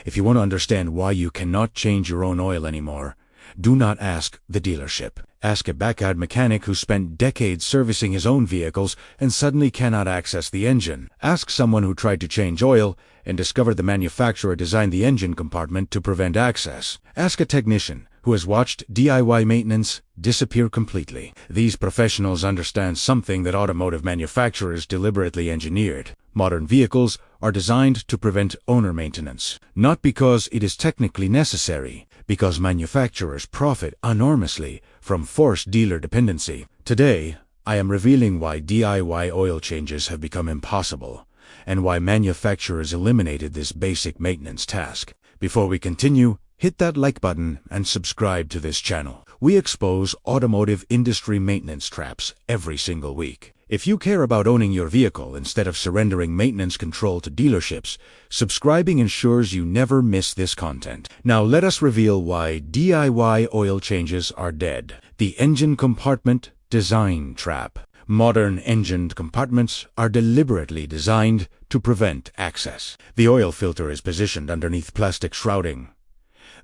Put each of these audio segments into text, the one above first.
If you want to understand why you cannot change your own oil anymore, do not ask the dealership. Ask a backyard mechanic who spent decades servicing his own vehicles and suddenly cannot access the engine. Ask someone who tried to change oil and discovered the manufacturer designed the engine compartment to prevent access. Ask a technician who has watched DIY maintenance disappear completely. These professionals understand something that automotive manufacturers deliberately engineered. Modern vehicles are designed to prevent owner maintenance, not because it is technically necessary, because manufacturers profit enormously from forced dealer dependency. Today, I am revealing why DIY oil changes have become impossible, and why manufacturers eliminated this basic maintenance task. Before we continue, hit that like button and subscribe to this channel. We expose automotive industry maintenance traps every single week. If you care about owning your vehicle instead of surrendering maintenance control to dealerships, subscribing ensures you never miss this content. Now let us reveal why DIY oil changes are dead. The engine compartment design trap. Modern engined compartments are deliberately designed to prevent access. The oil filter is positioned underneath plastic shrouding.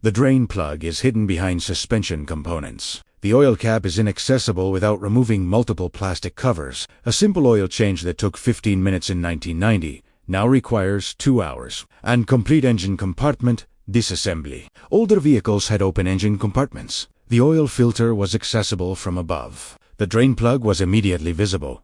The drain plug is hidden behind suspension components. The oil cap is inaccessible without removing multiple plastic covers. A simple oil change that took 15 minutes in 1990 now requires 2 hours. And complete engine compartment disassembly. Older vehicles had open engine compartments. The oil filter was accessible from above. The drain plug was immediately visible.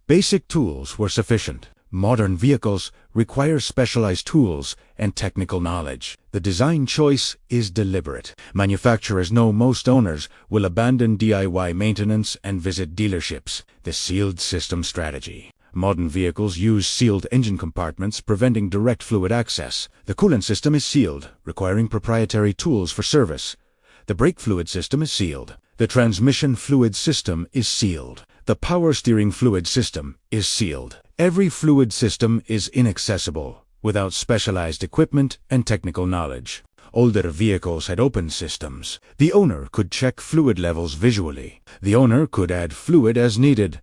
Basic tools were sufficient. Modern vehicles require specialized tools and technical knowledge. The design choice is deliberate. Manufacturers know most owners will abandon DIY maintenance and visit dealerships. The sealed system strategy. Modern vehicles use sealed engine compartments, preventing direct fluid access. The coolant system is sealed, requiring proprietary tools for service. The brake fluid system is sealed. The transmission fluid system is sealed. The power steering fluid system is sealed. Every fluid system is inaccessible without specialized equipment and technical knowledge. Older vehicles had open systems. The owner could check fluid levels visually. The owner could add fluid as needed.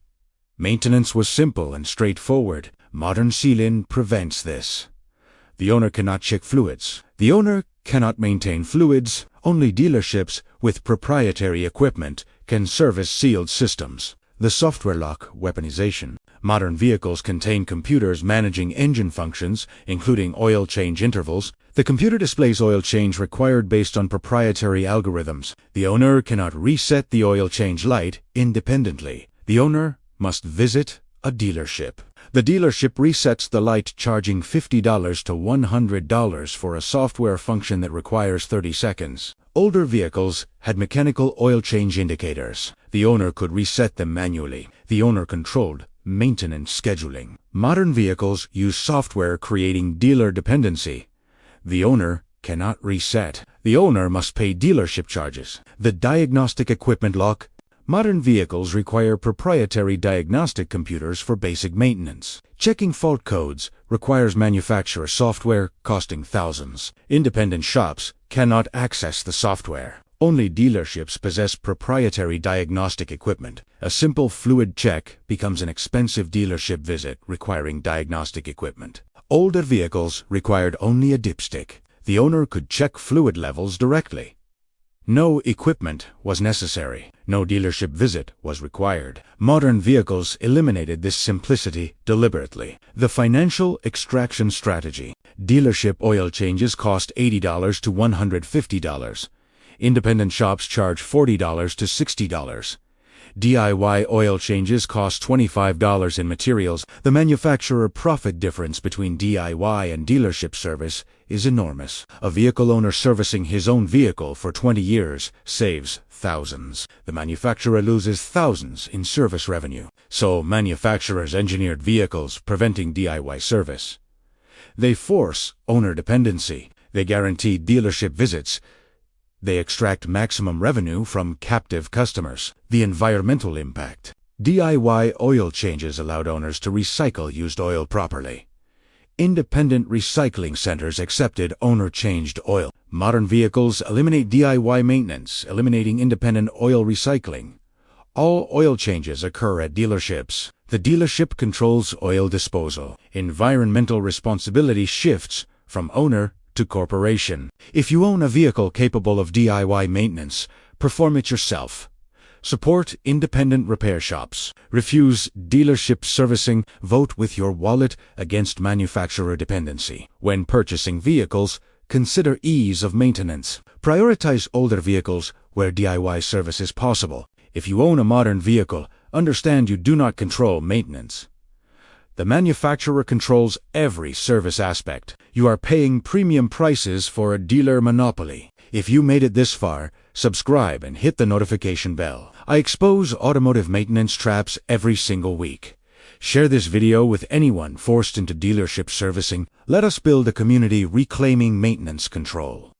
Maintenance was simple and straightforward. Modern seal-in prevents this. The owner cannot check fluids. The owner cannot maintain fluids. Only dealerships with proprietary equipment can service sealed systems. The software lock weaponization. Modern vehicles contain computers managing engine functions, including oil change intervals. The computer displays oil change required based on proprietary algorithms. The owner cannot reset the oil change light independently. The owner must visit a dealership. The dealership resets the light, charging $50 to $100 for a software function that requires 30 seconds. Older vehicles had mechanical oil change indicators. The owner could reset them manually. The owner controlled maintenance scheduling. Modern vehicles use software, creating dealer dependency. The owner cannot reset. The owner must pay dealership charges. The diagnostic equipment lock. Modern vehicles require proprietary diagnostic computers for basic maintenance. Checking fault codes requires manufacturer software, costing thousands. Independent shops cannot access the software. Only dealerships possess proprietary diagnostic equipment. A simple fluid check becomes an expensive dealership visit requiring diagnostic equipment. Older vehicles required only a dipstick. The owner could check fluid levels directly. No equipment was necessary. No dealership visit was required. Modern vehicles eliminated this simplicity deliberately. The financial extraction strategy. Dealership oil changes cost $80 to $150. Independent shops charge $40 to $60. DIY oil changes cost $25 in materials. The manufacturer profit difference between DIY and dealership service is enormous. A vehicle owner servicing his own vehicle for 20 years saves thousands. The manufacturer loses thousands in service revenue. So manufacturers engineered vehicles preventing DIY service. They force owner dependency. They guarantee dealership visits. They extract maximum revenue from captive customers. The environmental impact. DIY oil changes allowed owners to recycle used oil properly. Independent recycling centers accepted owner-changed oil. Modern vehicles eliminate DIY maintenance, eliminating independent oil recycling. All oil changes occur at dealerships. The dealership controls oil disposal. Environmental responsibility shifts from owner to corporation. If you own a vehicle capable of DIY maintenance, perform it yourself. Support independent repair shops. Refuse dealership servicing. Vote with your wallet against manufacturer dependency. When purchasing vehicles, consider ease of maintenance. Prioritize older vehicles where DIY service is possible. If you own a modern vehicle, understand you do not control maintenance. The manufacturer controls every service aspect. You are paying premium prices for a dealer monopoly. If you made it this far, subscribe and hit the notification bell. I expose automotive maintenance traps every single week. Share this video with anyone forced into dealership servicing. Let us build a community reclaiming maintenance control.